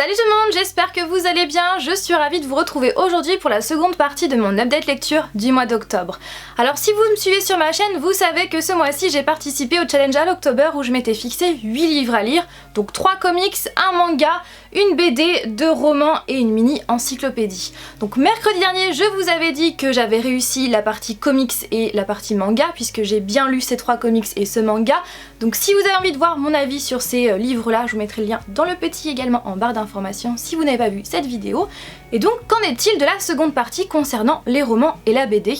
Salut tout le monde, j'espère que vous allez bien. Je suis ravie de vous retrouver aujourd'hui pour la seconde partie de mon update lecture du mois d'octobre. Alors si vous me suivez sur ma chaîne, vous savez que ce mois-ci j'ai participé au challenge à l'October où je m'étais fixé 8 livres à lire, donc 3 comics, un manga, une BD, 2 romans et une mini encyclopédie. Donc mercredi dernier, je vous avais dit que j'avais réussi la partie comics et la partie manga puisque j'ai bien lu ces 3 comics et ce manga. Donc si vous avez envie de voir mon avis sur ces livres-là, je vous mettrai le lien dans le petit également en barre d'informations si vous n'avez pas vu cette vidéo. Et donc qu'en est-il de la seconde partie concernant les romans et la BD?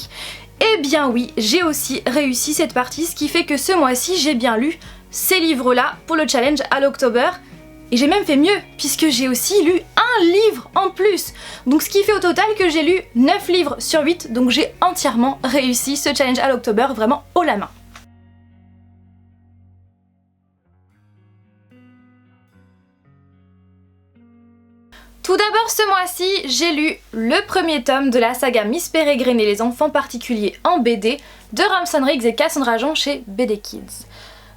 Eh bien oui, j'ai aussi réussi cette partie, ce qui fait que ce mois-ci j'ai bien lu ces livres-là pour le challenge à l'October. Et j'ai même fait mieux, puisque j'ai aussi lu un livre en plus. Donc ce qui fait au total que j'ai lu 9 livres sur 8, donc j'ai entièrement réussi ce challenge à l'October vraiment haut la main. Tout d'abord ce mois-ci, j'ai lu le premier tome de la saga Miss Peregrine et les enfants particuliers en BD de Ramson Riggs et Cassandra Jean chez BD Kids.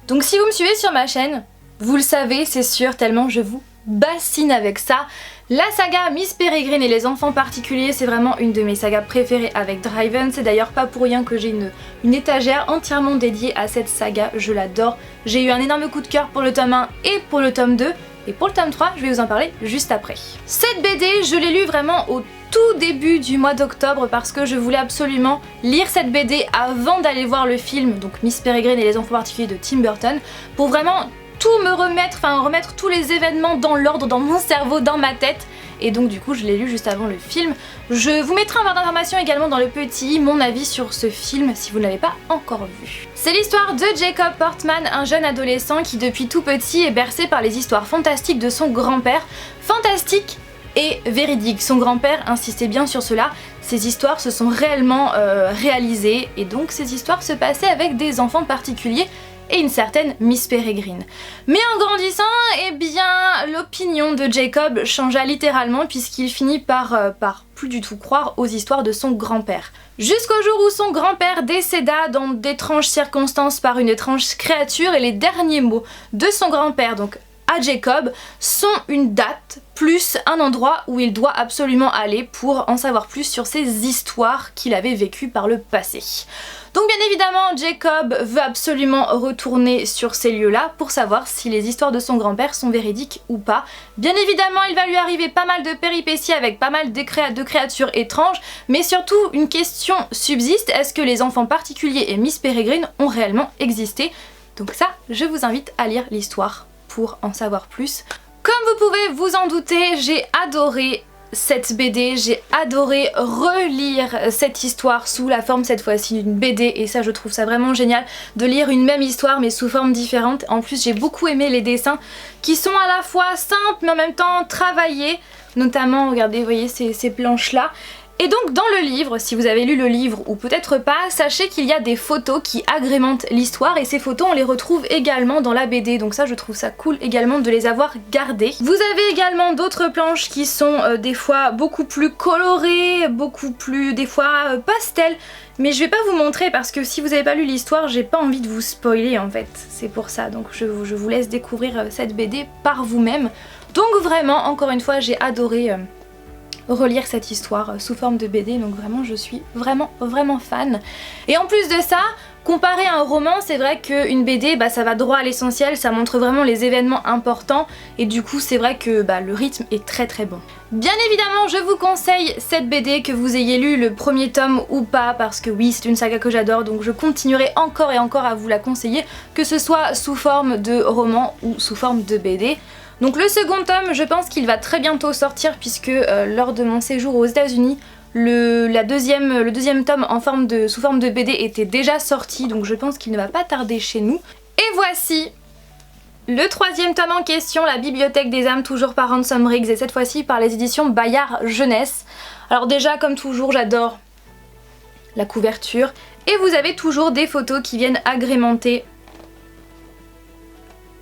Donc si vous me suivez sur ma chaîne, vous le savez c'est sûr tellement je vous bassine avec ça. La saga Miss Peregrine et les enfants particuliers, c'est vraiment une de mes sagas préférées avec Driven. C'est d'ailleurs pas pour rien que j'ai une étagère entièrement dédiée à cette saga, je l'adore. J'ai eu un énorme coup de cœur pour le tome 1 et pour le tome 2. Et pour le tome 3, je vais vous en parler juste après. Cette BD, je l'ai lue vraiment au tout début du mois d'octobre parce que je voulais absolument lire cette BD avant d'aller voir le film, donc Miss Peregrine et les enfants particuliers de Tim Burton, pour vraiment tout me remettre, remettre tous les événements dans l'ordre, dans mon cerveau, dans ma tête. Et donc du coup je l'ai lu juste avant le film. Je vous mettrai en barre d'informations également dans le petit mon avis sur ce film si vous ne l'avez pas encore vu. C'est l'histoire de Jacob Portman, un jeune adolescent qui depuis tout petit est bercé par les histoires fantastiques de son grand-père. Fantastique et véridique. Son grand-père insistait bien sur cela. Ces histoires se sont réellement réalisées et donc ces histoires se passaient avec des enfants particuliers et une certaine Miss Peregrine. Mais en grandissant, eh bien, l'opinion de Jacob changea littéralement puisqu'il finit par plus du tout croire aux histoires de son grand-père. Jusqu'au jour où son grand-père décéda dans d'étranges circonstances par une étrange créature et les derniers mots de son grand-père, donc à Jacob, sont une date plus un endroit où il doit absolument aller pour en savoir plus sur ces histoires qu'il avait vécues par le passé. Donc bien évidemment, Jacob veut absolument retourner sur ces lieux-là pour savoir si les histoires de son grand-père sont véridiques ou pas. Bien évidemment, il va lui arriver pas mal de péripéties avec pas mal de créatures étranges, mais surtout une question subsiste, est-ce que les enfants particuliers et Miss Peregrine ont réellement existé? Donc ça, je vous invite à lire l'histoire pour en savoir plus. Comme vous pouvez vous en douter, j'ai adoré cette BD, j'ai adoré relire cette histoire sous la forme cette fois-ci d'une BD et ça je trouve ça vraiment génial de lire une même histoire mais sous forme différente. En plus j'ai beaucoup aimé les dessins qui sont à la fois simples mais en même temps travaillés, notamment regardez vous voyez ces planches là. Et donc dans le livre, si vous avez lu le livre ou peut-être pas, sachez qu'il y a des photos qui agrémentent l'histoire et ces photos on les retrouve également dans la BD, donc ça je trouve ça cool également de les avoir gardées. Vous avez également d'autres planches qui sont des fois beaucoup plus colorées, beaucoup plus des fois pastel, mais je vais pas vous montrer parce que si vous avez pas lu l'histoire, j'ai pas envie de vous spoiler en fait, c'est pour ça, donc je vous laisse découvrir cette BD par vous-même. Donc vraiment, encore une fois, j'ai adoré relire cette histoire sous forme de BD, donc vraiment je suis vraiment fan. Et en plus de ça, comparé à un roman, c'est vrai qu'une BD ça va droit à l'essentiel, ça montre vraiment les événements importants et du coup c'est vrai que le rythme est très bon. Bien évidemment je vous conseille cette BD que vous ayez lu le premier tome ou pas parce que oui c'est une saga que j'adore donc je continuerai encore et encore à vous la conseiller que ce soit sous forme de roman ou sous forme de BD. Donc le second tome, je pense qu'il va très bientôt sortir puisque lors de mon séjour aux États-Unis, le deuxième tome sous forme de BD était déjà sorti, donc je pense qu'il ne va pas tarder chez nous. Et voici le troisième tome en question, La Bibliothèque des âmes, toujours par Ransom Riggs et cette fois-ci par les éditions Bayard Jeunesse. Alors déjà comme toujours j'adore la couverture et vous avez toujours des photos qui viennent agrémenter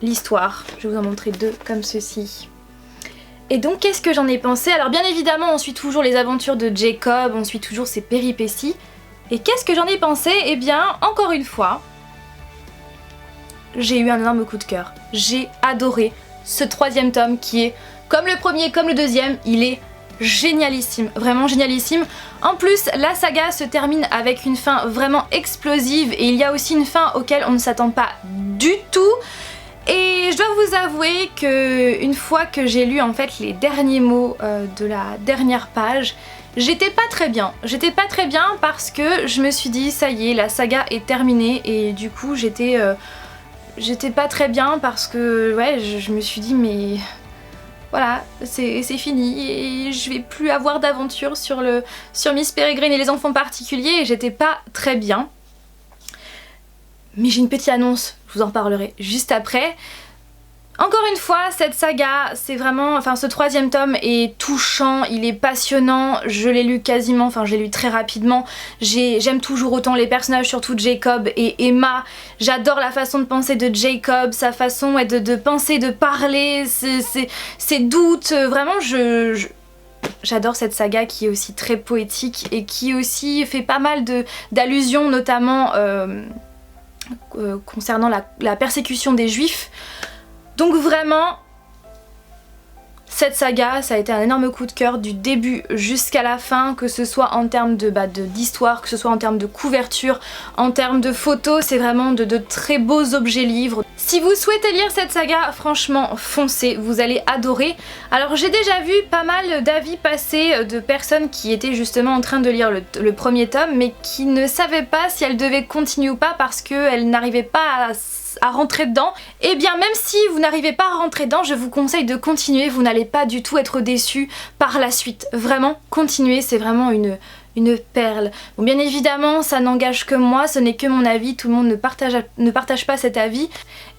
l'histoire. Je vais vous en montrer 2 comme ceci. Et donc qu'est-ce que j'en ai pensé? Alors bien évidemment on suit toujours les aventures de Jacob, on suit toujours ses péripéties. Et qu'est-ce que j'en ai pensé? Eh bien encore une fois, j'ai eu un énorme coup de cœur. J'ai adoré ce troisième tome qui est Comme le premier, comme le deuxième, il est génialissime, vraiment génialissime. En plus, la saga se termine avec une fin vraiment explosive et il y a aussi une fin auquel on ne s'attend pas du tout. Et je dois vous avouer que une fois que j'ai lu en fait les derniers mots de la dernière page, j'étais pas très bien. J'étais pas très bien parce que je me suis dit ça y est, la saga est terminée et du coup j'étais pas très bien parce que ouais, je me suis dit mais voilà, c'est fini et je vais plus avoir d'aventure sur Miss Peregrine et les enfants particuliers et j'étais pas très bien. Mais j'ai une petite annonce, je vous en parlerai juste après. Encore une fois, cette saga, c'est vraiment, enfin ce troisième tome est touchant, il est passionnant, je l'ai lu quasiment, enfin je l'ai lu très rapidement. J'aime toujours autant les personnages, surtout Jacob et Emma. J'adore la façon de penser de Jacob, sa façon de penser, de parler, ses doutes, vraiment j'adore cette saga qui est aussi très poétique et qui aussi fait pas mal d'allusions notamment concernant la persécution des juifs. Donc vraiment, cette saga, ça a été un énorme coup de cœur du début jusqu'à la fin, que ce soit en termes d'histoire, que ce soit en termes de couverture, en termes de photos, c'est vraiment de très beaux objets livres. Si vous souhaitez lire cette saga, franchement, foncez, vous allez adorer. Alors j'ai déjà vu pas mal d'avis passer de personnes qui étaient justement en train de lire le premier tome, mais qui ne savaient pas si elles devaient continuer ou pas parce qu'elles n'arrivaient pas à rentrer dedans. Et bien même si vous n'arrivez pas à rentrer dedans, je vous conseille de continuer, vous n'allez pas du tout être déçus par la suite. Vraiment, continuez, c'est vraiment une perle. Bon, bien évidemment, ça n'engage que moi, ce n'est que mon avis, tout le monde ne partage pas cet avis.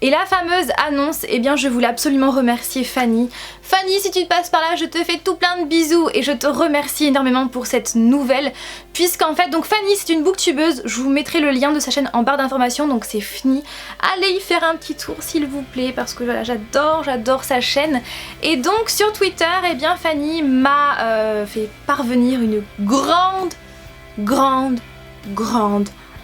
Et la fameuse annonce, eh bien je voulais absolument remercier Fanny. Fanny, si tu te passes par là, je te fais tout plein de bisous et je te remercie énormément pour cette nouvelle. Puisqu'en fait, donc Fanny c'est une booktubeuse, je vous mettrai le lien de sa chaîne en barre d'informations, donc c'est Fanny. Allez y faire un petit tour s'il vous plaît, parce que voilà, j'adore sa chaîne. Et donc sur Twitter, eh bien Fanny m'a fait parvenir une grande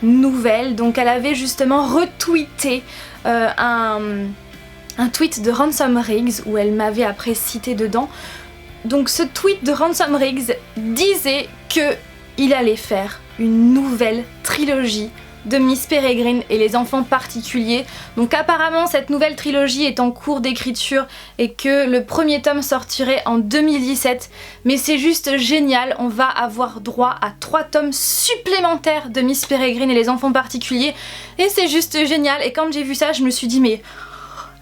nouvelle. Donc elle avait justement retweeté un tweet de Ransom Riggs où elle m'avait après cité dedans. Donc ce tweet de Ransom Riggs disait que il allait faire une nouvelle trilogie de Miss Peregrine et les enfants particuliers. Donc apparemment cette nouvelle trilogie est en cours d'écriture et que le premier tome sortirait en 2017. Mais c'est juste génial, on va avoir droit à 3 tomes supplémentaires de Miss Peregrine et les enfants particuliers. Et c'est juste génial, et quand j'ai vu ça je me suis dit mais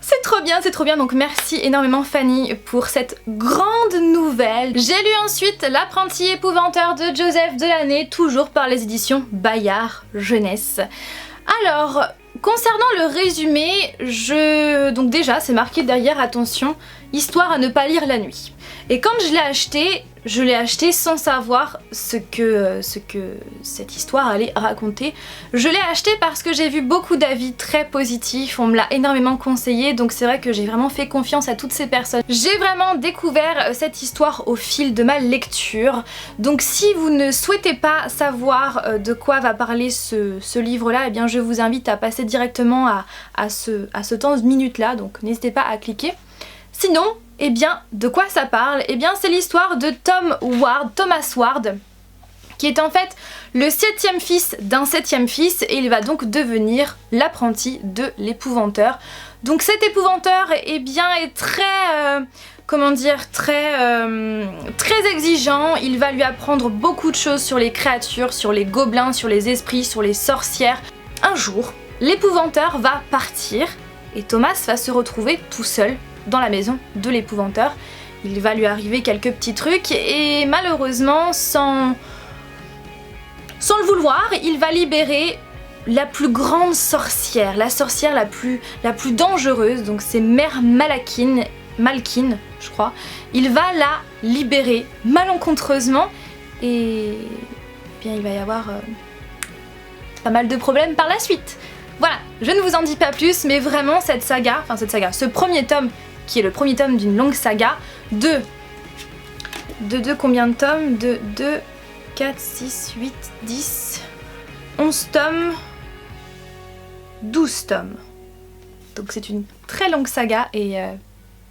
c'est trop bien, donc merci énormément Fanny pour cette grande nouvelle. J'ai lu ensuite L'apprenti épouvanteur de Joseph Delaney, toujours par les éditions Bayard Jeunesse. Alors, concernant le résumé, donc déjà c'est marqué derrière, attention, histoire à ne pas lire la nuit. Et quand je l'ai acheté sans savoir ce que cette histoire allait raconter. Je l'ai acheté parce que j'ai vu beaucoup d'avis très positifs, on me l'a énormément conseillé, donc c'est vrai que j'ai vraiment fait confiance à toutes ces personnes. J'ai vraiment découvert cette histoire au fil de ma lecture, donc si vous ne souhaitez pas savoir de quoi va parler ce livre-là, eh bien je vous invite à passer directement à ce temps de minutes là, donc n'hésitez pas à cliquer. Sinon, eh bien, de quoi ça parle? Eh bien, c'est l'histoire de Thomas Ward, qui est en fait le 7e fils d'un 7e fils, et il va donc devenir l'apprenti de l'épouvanteur. Donc cet épouvanteur, eh bien, est très... très exigeant. Il va lui apprendre beaucoup de choses sur les créatures, sur les gobelins, sur les esprits, sur les sorcières. Un jour, l'épouvanteur va partir, et Thomas va se retrouver tout seul dans la maison de l'épouvanteur. Il va lui arriver quelques petits trucs et malheureusement, sans le vouloir, il va libérer la plus grande sorcière, la sorcière la plus dangereuse, donc c'est Mère Malkin, je crois. Il va la libérer malencontreusement et bien il va y avoir pas mal de problèmes par la suite. Voilà, je ne vous en dis pas plus, mais vraiment ce premier tome, qui est le premier tome d'une longue saga, de combien de tomes? De 2, 4, 6, 8, 10, 11 tomes, 12 tomes. Donc c'est une très longue saga et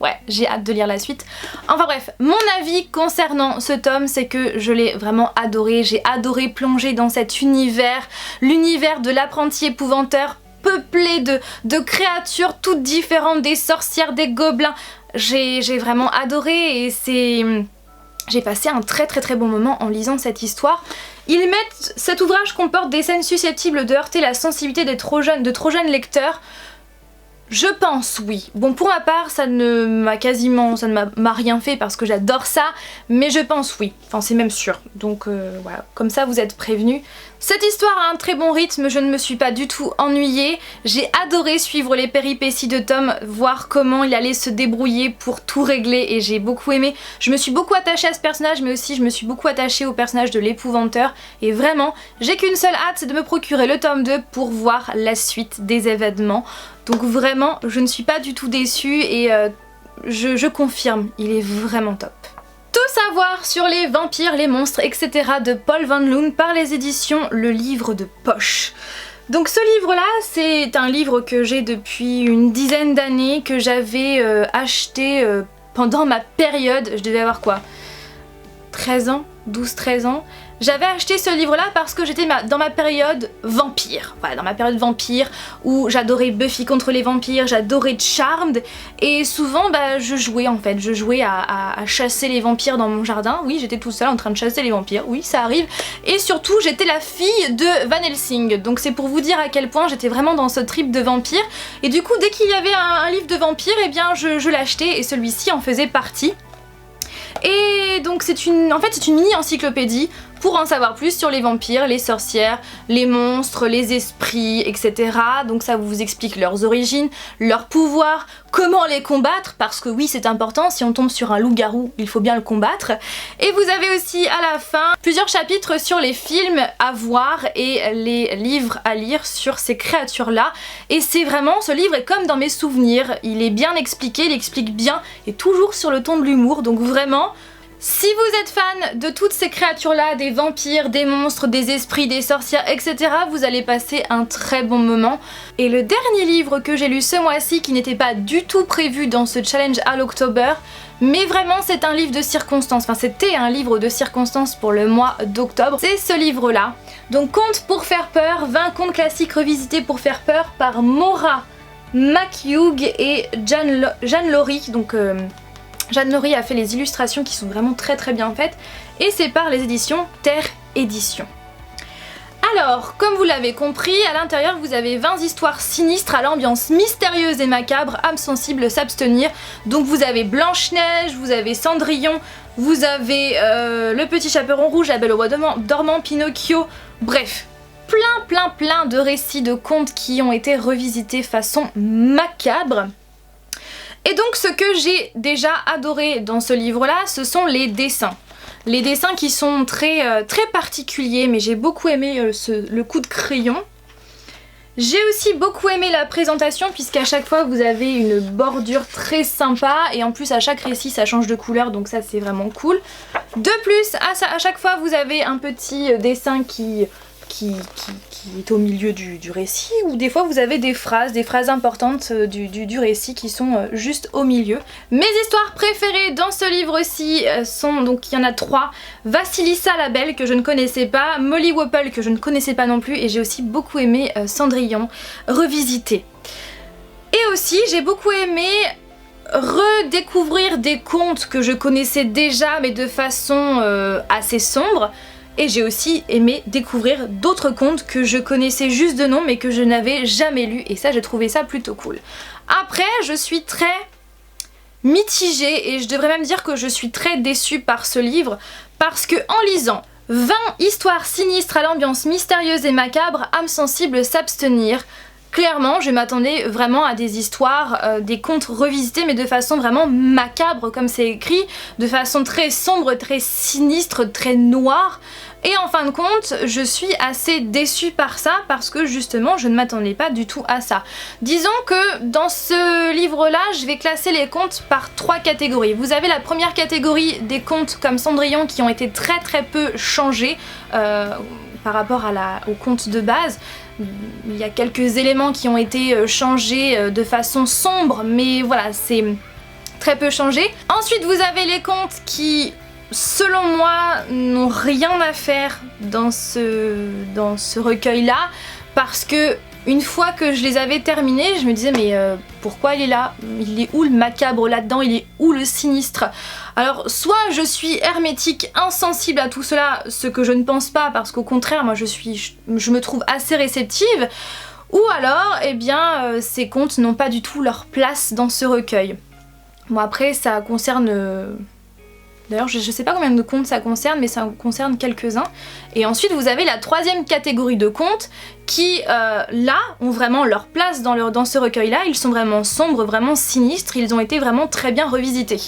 ouais, j'ai hâte de lire la suite. Enfin bref, mon avis concernant ce tome, c'est que je l'ai vraiment adoré. J'ai adoré plonger dans cet univers, l'univers de l'apprenti épouvanteur, peuplé de créatures toutes différentes, des sorcières, des gobelins. J'ai vraiment adoré et c'est... J'ai passé un très bon moment en lisant cette histoire. Cet ouvrage comporte des scènes susceptibles de heurter la sensibilité de trop jeunes lecteurs. Je pense oui. Bon, pour ma part, ça ne m'a rien fait parce que j'adore ça, mais je pense oui. Enfin, c'est même sûr. Donc voilà, comme ça vous êtes prévenus. Cette histoire a un très bon rythme, je ne me suis pas du tout ennuyée. J'ai adoré suivre les péripéties de Tom, voir comment il allait se débrouiller pour tout régler et j'ai beaucoup aimé. Je me suis beaucoup attachée à ce personnage, mais aussi je me suis beaucoup attachée au personnage de l'épouvanteur. Et vraiment, j'ai qu'une seule hâte, c'est de me procurer le tome 2 pour voir la suite des événements. Donc vraiment, je ne suis pas du tout déçue et je confirme, il est vraiment top. Tout savoir sur les vampires, les monstres, etc. de Paul Van Loon par les éditions Le Livre de Poche. Donc ce livre-là, c'est un livre que j'ai depuis une dizaine d'années, que j'avais acheté pendant ma période, je devais avoir quoi, 13 ans, 12-13 ans. J'avais acheté ce livre-là parce que j'étais dans ma période vampire. Voilà, dans ma période vampire où j'adorais Buffy contre les vampires, j'adorais Charmed et souvent je jouais en fait, je jouais à chasser les vampires dans mon jardin. Oui, j'étais toute seule en train de chasser les vampires, oui ça arrive. Et surtout j'étais la fille de Van Helsing, donc c'est pour vous dire à quel point j'étais vraiment dans ce trip de vampire. Et du coup dès qu'il y avait un livre de vampire, eh bien je l'achetais et celui-ci en faisait partie. Et donc c'est une mini encyclopédie pour en savoir plus sur les vampires, les sorcières, les monstres, les esprits, etc. Donc ça vous explique leurs origines, leurs pouvoirs, comment les combattre, parce que oui c'est important, si on tombe sur un loup-garou, il faut bien le combattre. Et vous avez aussi à la fin plusieurs chapitres sur les films à voir et les livres à lire sur ces créatures-là. Et c'est vraiment, ce livre est comme dans mes souvenirs, il est bien expliqué, il explique bien et toujours sur le ton de l'humour, donc vraiment... Si vous êtes fan de toutes ces créatures-là, des vampires, des monstres, des esprits, des sorcières, etc., vous allez passer un très bon moment. Et le dernier livre que j'ai lu ce mois-ci, qui n'était pas du tout prévu dans ce challenge à l'October, mais vraiment c'est un livre de circonstances, enfin c'était un livre de circonstances pour le mois d'octobre, c'est ce livre-là. Donc Contes pour faire peur, 20 contes classiques revisités pour faire peur par Maura McHugh et Jeanne Laurie, donc... Jeanne Laurie a fait les illustrations qui sont vraiment très bien faites et c'est par les éditions Terre Éditions. Alors, comme vous l'avez compris, à l'intérieur vous avez 20 histoires sinistres à l'ambiance mystérieuse et macabre, âme sensible s'abstenir. Donc vous avez Blanche-Neige, vous avez Cendrillon, vous avez Le Petit Chaperon Rouge, La Belle au Bois dormant, Pinocchio, bref. Plein de récits de contes qui ont été revisités façon macabre. Et donc ce que j'ai déjà adoré dans ce livre-là, ce sont les dessins. Les dessins qui sont très particuliers, mais j'ai beaucoup aimé le coup de crayon. J'ai aussi beaucoup aimé la présentation puisqu'à chaque fois vous avez une bordure très sympa et en plus à chaque récit ça change de couleur, donc ça c'est vraiment cool. De plus, à chaque fois vous avez un petit dessin qui est au milieu du récit, ou des fois vous avez des phrases importantes du récit qui sont juste au milieu. Mes histoires préférées dans ce livre-ci sont, donc il y en a 3, Vassilissa la Belle que je ne connaissais pas, Molly Whopple que je ne connaissais pas non plus, et j'ai aussi beaucoup aimé Cendrillon revisité. Et aussi j'ai beaucoup aimé redécouvrir des contes que je connaissais déjà mais de façon assez sombre. Et j'ai aussi aimé découvrir d'autres contes que je connaissais juste de nom mais que je n'avais jamais lus, et ça j'ai trouvé ça plutôt cool. Après je suis très mitigée et je devrais même dire que je suis très déçue par ce livre parce que en lisant 20 histoires sinistres à l'ambiance mystérieuse et macabre, âme sensible s'abstenir, clairement je m'attendais vraiment à des histoires, des contes revisités mais de façon vraiment macabre comme c'est écrit, de façon très sombre, très sinistre, très noire. Et en fin de compte, je suis assez déçue par ça parce que justement je ne m'attendais pas du tout à ça. Disons que dans ce livre-là, je vais classer les contes par 3 catégories. Vous avez la première catégorie des contes comme Cendrillon qui ont été très peu changés par rapport au conte de base. Il y a quelques éléments qui ont été changés de façon sombre, mais voilà, c'est très peu changé. Ensuite vous avez les contes qui, selon moi, n'ont rien à faire dans ce recueil-là, parce que une fois que je les avais terminés, je me disais mais pourquoi il est là? Il est où le macabre là-dedans? Il est où le sinistre? Alors soit je suis hermétique, insensible à tout cela, ce que je ne pense pas, parce qu'au contraire moi je me trouve assez réceptive, ou alors eh bien ces contes n'ont pas du tout leur place dans ce recueil. Bon après ça concerne... D'ailleurs je sais pas combien de contes ça concerne, mais ça concerne quelques-uns. Et ensuite vous avez la troisième catégorie de contes qui là ont vraiment leur place dans ce recueil-là. Ils sont vraiment sombres, vraiment sinistres, ils ont été vraiment très bien revisités.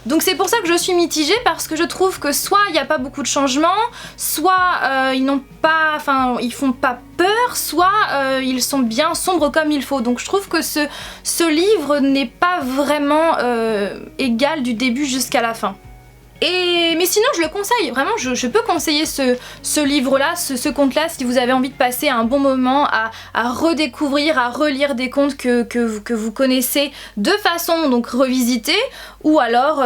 Donc c'est pour ça que je suis mitigée, parce que je trouve que soit il n'y a pas beaucoup de changements, soit ils font pas peur, soit ils sont bien sombres comme il faut. Donc je trouve que ce livre n'est pas vraiment égal du début jusqu'à la fin. Mais sinon je le conseille, vraiment je peux conseiller ce livre-là, ce conte-là, si vous avez envie de passer un bon moment à redécouvrir, à relire des contes que vous connaissez de façon donc revisitée, ou alors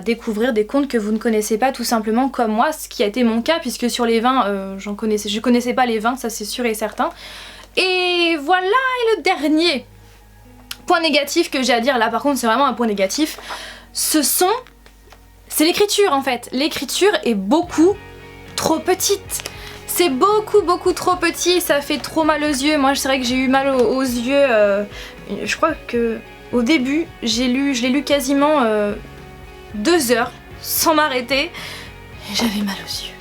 découvrir des contes que vous ne connaissez pas tout simplement comme moi, ce qui a été mon cas, puisque sur les 20 je connaissais pas les 20, ça c'est sûr et certain. Et voilà, et le dernier point négatif que j'ai à dire, là par contre c'est vraiment un point négatif, c'est l'écriture en fait. L'écriture est beaucoup trop petite. C'est beaucoup trop petit et ça fait trop mal aux yeux. Moi c'est vrai que j'ai eu mal aux yeux. Je crois que au début je l'ai lu quasiment 2 heures sans m'arrêter. Et j'avais mal aux yeux.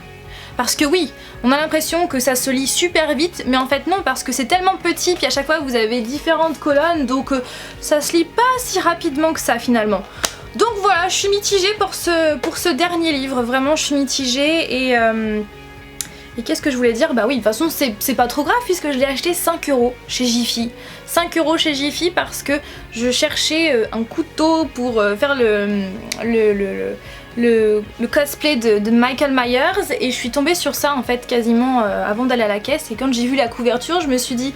Parce que oui, on a l'impression que ça se lit super vite, mais en fait non, parce que c'est tellement petit, puis à chaque fois vous avez différentes colonnes, donc ça se lit pas si rapidement que ça finalement. Donc voilà, je suis mitigée pour ce dernier livre, vraiment je suis mitigée. Et qu'est-ce que je voulais dire? Bah oui, de toute façon c'est pas trop grave puisque je l'ai acheté 5 € chez Jiffy. 5 € chez Jiffy parce que je cherchais un couteau pour faire le cosplay de Michael Myers, et je suis tombée sur ça en fait quasiment avant d'aller à la caisse, et quand j'ai vu la couverture je me suis dit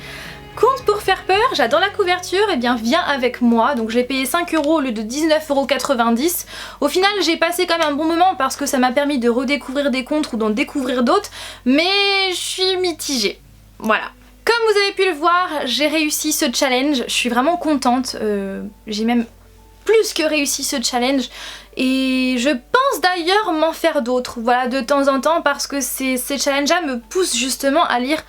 conte pour faire peur, j'adore la couverture, et bien viens avec moi. Donc j'ai payé 5 € au lieu de 19,90 €. Au final j'ai passé quand même un bon moment parce que ça m'a permis de redécouvrir des contes ou d'en découvrir d'autres, mais je suis mitigée. Voilà. Comme vous avez pu le voir, j'ai réussi ce challenge, je suis vraiment contente, j'ai même plus que réussi ce challenge, et je pense d'ailleurs m'en faire d'autres, voilà, de temps en temps, parce que ces challenges-là me poussent justement à lire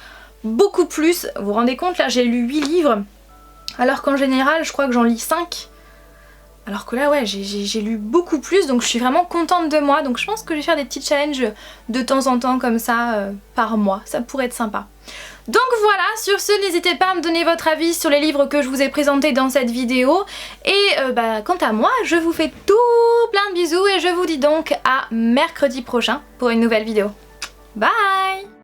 beaucoup plus. Vous vous rendez compte, là j'ai lu 8 livres, alors qu'en général je crois que j'en lis 5. Alors que là ouais, j'ai lu beaucoup plus, donc je suis vraiment contente de moi. Donc je pense que je vais faire des petits challenges de temps en temps comme ça, par mois, ça pourrait être sympa. Donc voilà, sur ce, n'hésitez pas à me donner votre avis sur les livres que je vous ai présentés dans cette vidéo. Et quant à moi, je vous fais tout plein de bisous et je vous dis donc à mercredi prochain pour une nouvelle vidéo. Bye!